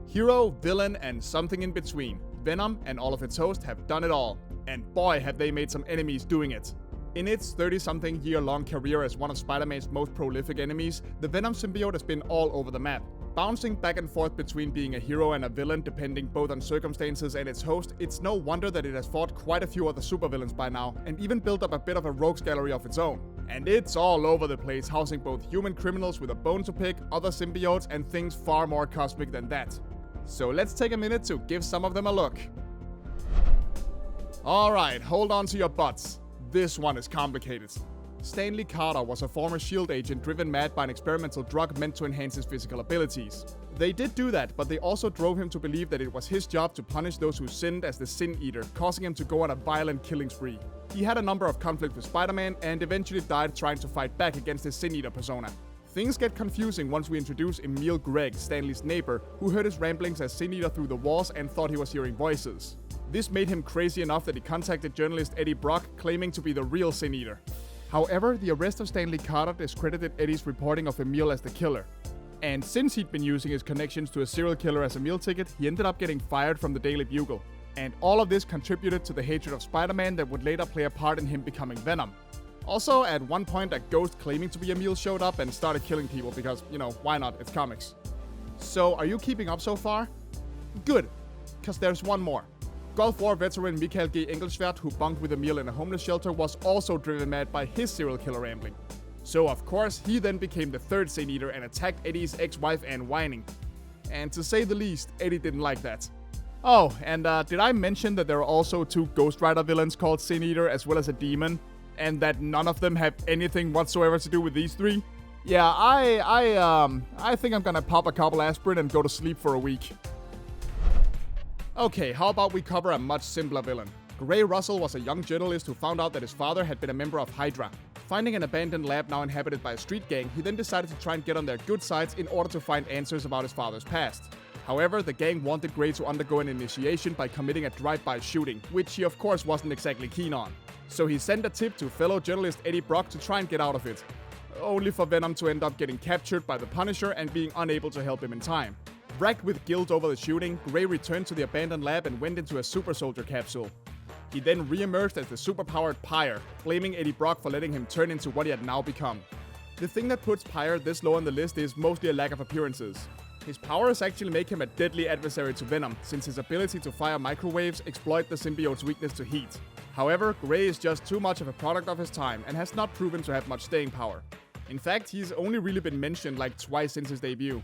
Hero, villain, and something in between. Venom and all of its hosts have done it all. And boy, have they made some enemies doing it. In its 30-something year-long career as one of Spider-Man's most prolific enemies, the Venom symbiote has been all over the map. Bouncing back and forth between being a hero and a villain depending both on circumstances and its host, it's no wonder that it has fought quite a few other supervillains by now, and even built up a bit of a rogues gallery of its own. And it's all over the place, housing both human criminals with a bone to pick, other symbiotes, and things far more cosmic than that. So let's take a minute to give some of them a look. Alright, hold on to your butts. This one is complicated. Stanley Carter was a former S.H.I.E.L.D. agent driven mad by an experimental drug meant to enhance his physical abilities. They did do that, but they also drove him to believe that it was his job to punish those who sinned as the Sin Eater, causing him to go on a violent killing spree. He had a number of conflicts with Spider-Man and eventually died trying to fight back against his Sin Eater persona. Things get confusing once we introduce Emil Gregg, Stanley's neighbor, who heard his ramblings as Sin Eater through the walls and thought he was hearing voices. This made him crazy enough that he contacted journalist Eddie Brock, claiming to be the real Sin Eater. However, the arrest of Stanley Carter discredited Eddie's reporting of Emil as the killer. And since he'd been using his connections to a serial killer as a meal ticket, he ended up getting fired from the Daily Bugle. And all of this contributed to the hatred of Spider-Man that would later play a part in him becoming Venom. Also, at one point, a ghost claiming to be Emil showed up and started killing people because, why not? It's comics. So, are you keeping up so far? Good, because there's one more. Gulf War veteran Mikael G. Engelschwert, who bunked with Emil in a homeless shelter, was also driven mad by his serial killer rambling. So of course, he then became the third Sin Eater and attacked Eddie's ex-wife Anne Whining. And to say the least, Eddie didn't like that. Oh, and did I mention that there are also two Ghost Rider villains called Sin Eater as well as a demon? And that none of them have anything whatsoever to do with these three? Yeah, I think I'm gonna pop a couple aspirin and go to sleep for a week. Okay, how about we cover a much simpler villain? Gray Russell was a young journalist who found out that his father had been a member of Hydra. Finding an abandoned lab now inhabited by a street gang, he then decided to try and get on their good sides in order to find answers about his father's past. However, the gang wanted Gray to undergo an initiation by committing a drive-by shooting, which he of course wasn't exactly keen on. So he sent a tip to fellow journalist Eddie Brock to try and get out of it. Only for Venom to end up getting captured by the Punisher and being unable to help him in time. Racked with guilt over the shooting, Gray returned to the abandoned lab and went into a super soldier capsule. He then re-emerged as the superpowered Pyre, blaming Eddie Brock for letting him turn into what he had now become. The thing that puts Pyre this low on the list is mostly a lack of appearances. His powers actually make him a deadly adversary to Venom, since his ability to fire microwaves exploit the symbiote's weakness to heat. However, Gray is just too much of a product of his time and has not proven to have much staying power. In fact, he's only really been mentioned like twice since his debut.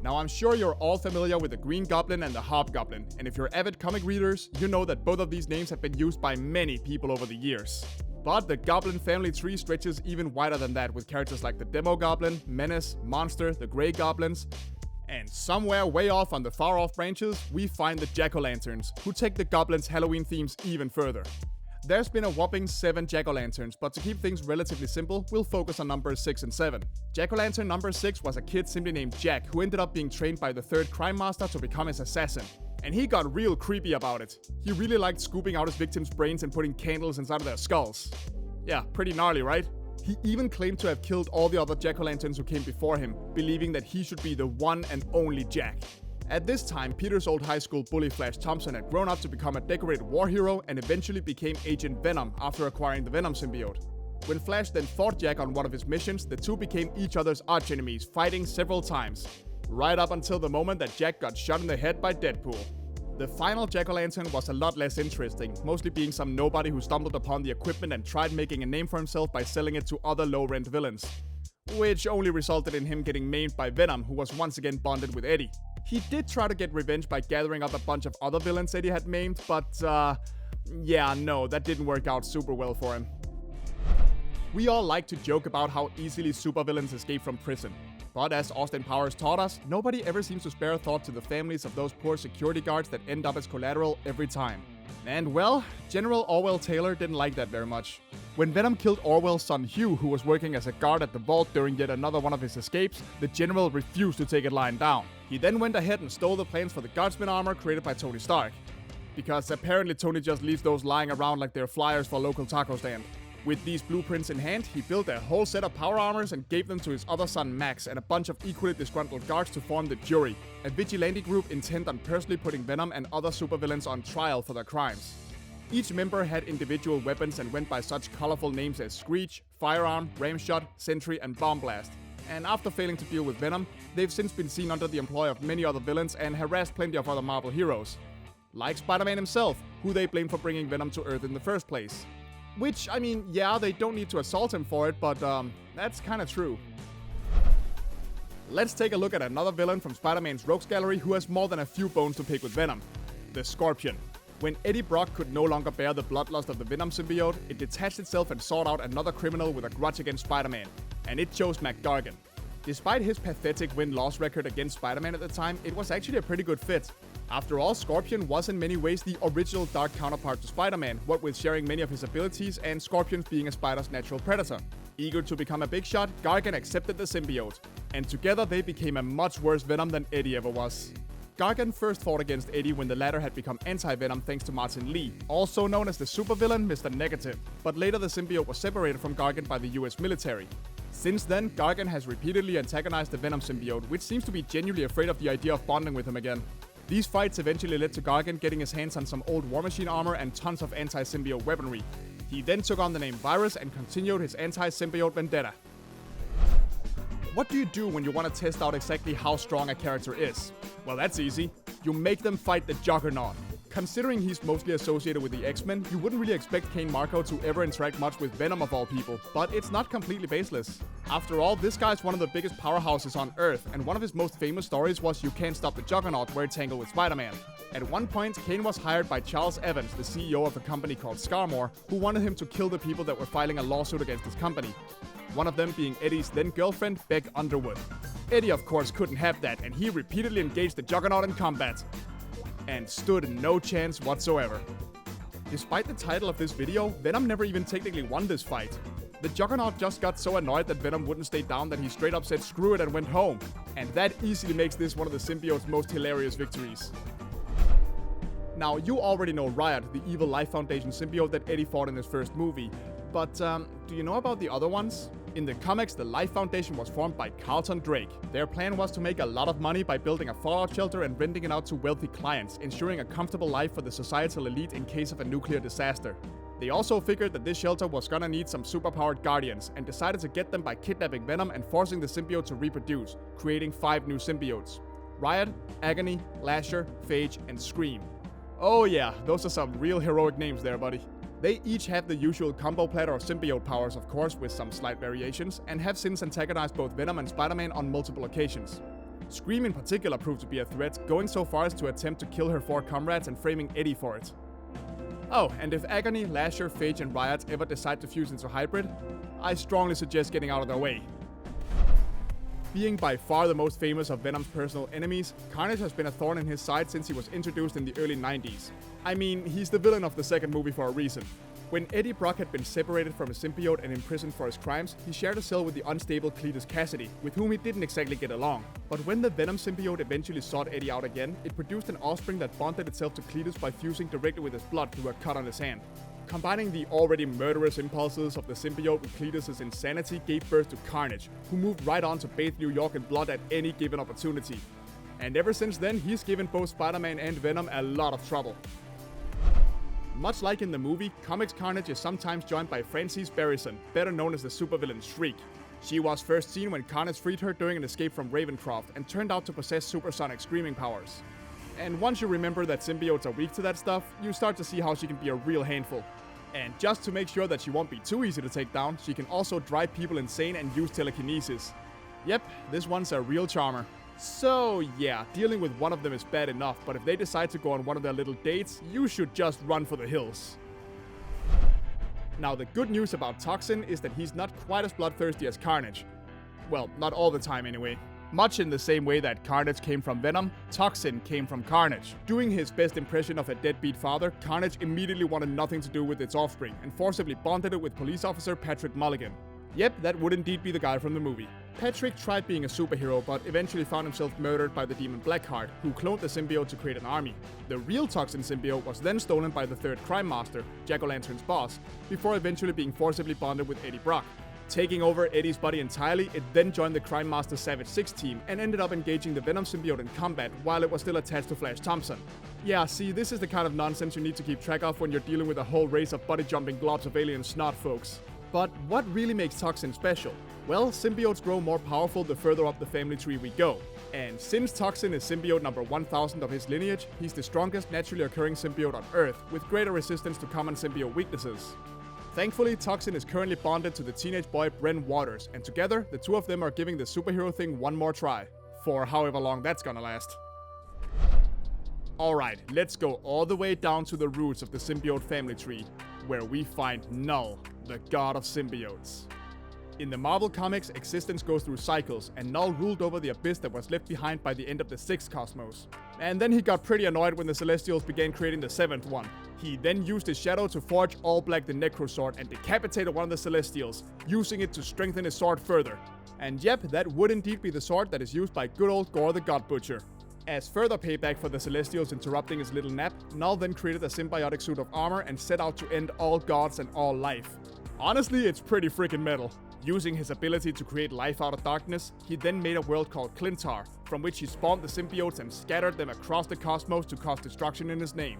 Now I'm sure you're all familiar with the Green Goblin and the Hobgoblin, and if you're avid comic readers, you know that both of these names have been used by many people over the years. But the Goblin family tree stretches even wider than that, with characters like the Demo Goblin, Menace, Monster, the Grey Goblins, and somewhere way off on the far off branches, we find the Jack-o'-lanterns, who take the Goblins' Halloween themes even further. There's been a whopping 7 Jack-o'-lanterns, but to keep things relatively simple, we'll focus on numbers 6 and 7. Jack-o'-lantern number 6 was a kid simply named Jack, who ended up being trained by the third crime master to become his assassin. And he got real creepy about it. He really liked scooping out his victims' brains and putting candles inside of their skulls. Yeah, pretty gnarly, right? He even claimed to have killed all the other Jack-o'-lanterns who came before him, believing that he should be the one and only Jack. At this time, Peter's old high school bully Flash Thompson had grown up to become a decorated war hero and eventually became Agent Venom after acquiring the Venom symbiote. When Flash then fought Jack on one of his missions, the two became each other's archenemies, fighting several times. Right up until the moment that Jack got shot in the head by Deadpool. The final Jack-o'-lantern was a lot less interesting, mostly being some nobody who stumbled upon the equipment and tried making a name for himself by selling it to other low-rent villains. Which only resulted in him getting maimed by Venom, who was once again bonded with Eddie. He did try to get revenge by gathering up a bunch of other villains Eddie had maimed, but yeah, no, that didn't work out super well for him. We all like to joke about how easily supervillains escape from prison. But as Austin Powers taught us, nobody ever seems to spare a thought to the families of those poor security guards that end up as collateral every time. And well, General Orwell Taylor didn't like that very much. When Venom killed Orwell's son Hugh, who was working as a guard at the vault during yet another one of his escapes, the General refused to take it lying down. He then went ahead and stole the plans for the Guardsman armor created by Tony Stark. Because apparently Tony just leaves those lying around like they're flyers for a local taco stand. With these blueprints in hand, he built a whole set of power armors and gave them to his other son Max and a bunch of equally disgruntled guards to form the Jury, a vigilante group intent on personally putting Venom and other supervillains on trial for their crimes. Each member had individual weapons and went by such colorful names as Screech, Firearm, Ramshot, Sentry, and Bomb Blast. And after failing to deal with Venom, they've since been seen under the employ of many other villains and harassed plenty of other Marvel heroes. Like Spider-Man himself, who they blame for bringing Venom to Earth in the first place. Which, I mean, yeah, they don't need to assault him for it, but that's kinda true. Let's take a look at another villain from Spider-Man's Rogues Gallery who has more than a few bones to pick with Venom. The Scorpion. When Eddie Brock could no longer bear the bloodlust of the Venom symbiote, it detached itself and sought out another criminal with a grudge against Spider-Man. And it chose McGargan. Despite his pathetic win-loss record against Spider-Man at the time, it was actually a pretty good fit. After all, Scorpion was in many ways the original dark counterpart to Spider-Man, what with sharing many of his abilities and Scorpion being a spider's natural predator. Eager to become a big shot, Gargan accepted the symbiote, and together they became a much worse Venom than Eddie ever was. Gargan first fought against Eddie when the latter had become anti-Venom thanks to Martin Lee, also known as the supervillain Mr. Negative, but later the symbiote was separated from Gargan by the US military. Since then, Gargan has repeatedly antagonized the Venom symbiote, which seems to be genuinely afraid of the idea of bonding with him again. These fights eventually led to Gargan getting his hands on some old War Machine armor and tons of anti-symbiote weaponry. He then took on the name Virus and continued his anti-symbiote vendetta. What do you do when you want to test out exactly how strong a character is? Well, that's easy. You make them fight the Juggernaut. Considering he's mostly associated with the X-Men, you wouldn't really expect Kane Marco to ever interact much with Venom of all people, but it's not completely baseless. After all, this guy's one of the biggest powerhouses on Earth, and one of his most famous stories was You Can't Stop the Juggernaut, where he tangled with Spider-Man. At one point, Kane was hired by Charles Evans, the CEO of a company called Scarmore, who wanted him to kill the people that were filing a lawsuit against his company. One of them being Eddie's then-girlfriend, Beck Underwood. Eddie, of course, couldn't have that, and he repeatedly engaged the Juggernaut in combat. And stood no chance whatsoever. Despite the title of this video, Venom never even technically won this fight. The Juggernaut just got so annoyed that Venom wouldn't stay down that he straight up said screw it and went home. And that easily makes this one of the symbiote's most hilarious victories. Now, you already know Riot, the evil Life Foundation symbiote that Eddie fought in his first movie. But, do you know about the other ones? In the comics, the Life Foundation was formed by Carlton Drake. Their plan was to make a lot of money by building a fallout shelter and renting it out to wealthy clients, ensuring a comfortable life for the societal elite in case of a nuclear disaster. They also figured that this shelter was gonna need some superpowered guardians, and decided to get them by kidnapping Venom and forcing the symbiote to reproduce, creating 5 new symbiotes. Riot, Agony, Lasher, Phage, and Scream. Oh yeah, those are some real heroic names there, buddy. They each have the usual combo platter of symbiote powers, of course, with some slight variations, and have since antagonized both Venom and Spider-Man on multiple occasions. Scream in particular proved to be a threat, going so far as to attempt to kill her 4 comrades and framing Eddie for it. Oh, and if Agony, Lasher, Phage, and Riot ever decide to fuse into hybrid, I strongly suggest getting out of their way. Being by far the most famous of Venom's personal enemies, Carnage has been a thorn in his side since he was introduced in the early 90s. I mean, he's the villain of the second movie for a reason. When Eddie Brock had been separated from his symbiote and imprisoned for his crimes, he shared a cell with the unstable Cletus Cassidy, with whom he didn't exactly get along. But when the Venom symbiote eventually sought Eddie out again, it produced an offspring that bonded itself to Cletus by fusing directly with his blood through a cut on his hand. Combining the already murderous impulses of the symbiote with Cletus' insanity gave birth to Carnage, who moved right on to bathe New York in blood at any given opportunity. And ever since then, he's given both Spider-Man and Venom a lot of trouble. Much like in the movie, comics Carnage is sometimes joined by Frances Berrison, better known as the supervillain Shriek. She was first seen when Carnage freed her during an escape from Ravencroft and turned out to possess supersonic screaming powers. And once you remember that symbiotes are weak to that stuff, you start to see how she can be a real handful. And just to make sure that she won't be too easy to take down, she can also drive people insane and use telekinesis. Yep, this one's a real charmer. So yeah, dealing with one of them is bad enough, but if they decide to go on one of their little dates, you should just run for the hills. Now the good news about Toxin is that he's not quite as bloodthirsty as Carnage. Well, not all the time anyway. Much in the same way that Carnage came from Venom, Toxin came from Carnage. Doing his best impression of a deadbeat father, Carnage immediately wanted nothing to do with its offspring and forcibly bonded it with police officer Patrick Mulligan. Yep, that would indeed be the guy from the movie. Patrick tried being a superhero, but eventually found himself murdered by the demon Blackheart, who cloned the symbiote to create an army. The real Toxin symbiote was then stolen by the third crime master, Jack-o'-lantern's boss, before eventually being forcibly bonded with Eddie Brock. Taking over Eddie's body entirely, it then joined the Crime Master Savage 6 team and ended up engaging the Venom symbiote in combat while it was still attached to Flash Thompson. Yeah, see, this is the kind of nonsense you need to keep track of when you're dealing with a whole race of body-jumping globs of alien snot folks. But what really makes Toxin special? Well, symbiotes grow more powerful the further up the family tree we go. And since Toxin is symbiote number 1000 of his lineage, he's the strongest naturally occurring symbiote on Earth, with greater resistance to common symbiote weaknesses. Thankfully, Toxin is currently bonded to the teenage boy Bren Waters, and together, the two of them are giving the superhero thing one more try. For however long that's gonna last. Alright, let's go all the way down to the roots of the symbiote family tree, where we find Knull, the god of symbiotes. In the Marvel comics, existence goes through cycles, and Knull ruled over the abyss that was left behind by the end of the 6th cosmos. And then he got pretty annoyed when the Celestials began creating the 7th one. He then used his shadow to forge All Black the Necro Sword and decapitated one of the Celestials, using it to strengthen his sword further. And yep, that would indeed be the sword that is used by good old Gore the God Butcher. As further payback for the Celestials interrupting his little nap, Knull then created a symbiotic suit of armor and set out to end all gods and all life. Honestly, it's pretty freaking metal. Using his ability to create life out of darkness, he then made a world called Clintar, from which he spawned the symbiotes and scattered them across the cosmos to cause destruction in his name.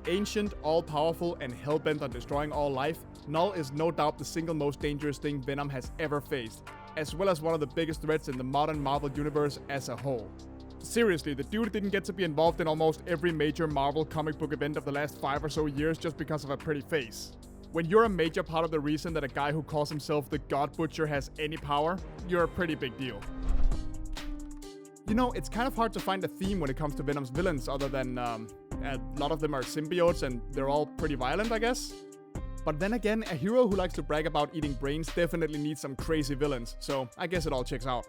Ancient, all-powerful, and hell-bent on destroying all life, Knull is no doubt the single most dangerous thing Venom has ever faced, as well as one of the biggest threats in the modern Marvel universe as a whole. Seriously, the dude didn't get to be involved in almost every major Marvel comic book event of the last 5 or so years just because of a pretty face. When you're a major part of the reason that a guy who calls himself the God Butcher has any power, you're a pretty big deal. You know, it's kind of hard to find a theme when it comes to Venom's villains other than, a lot of them are symbiotes and they're all pretty violent, I guess. But then again, a hero who likes to brag about eating brains definitely needs some crazy villains, so I guess it all checks out.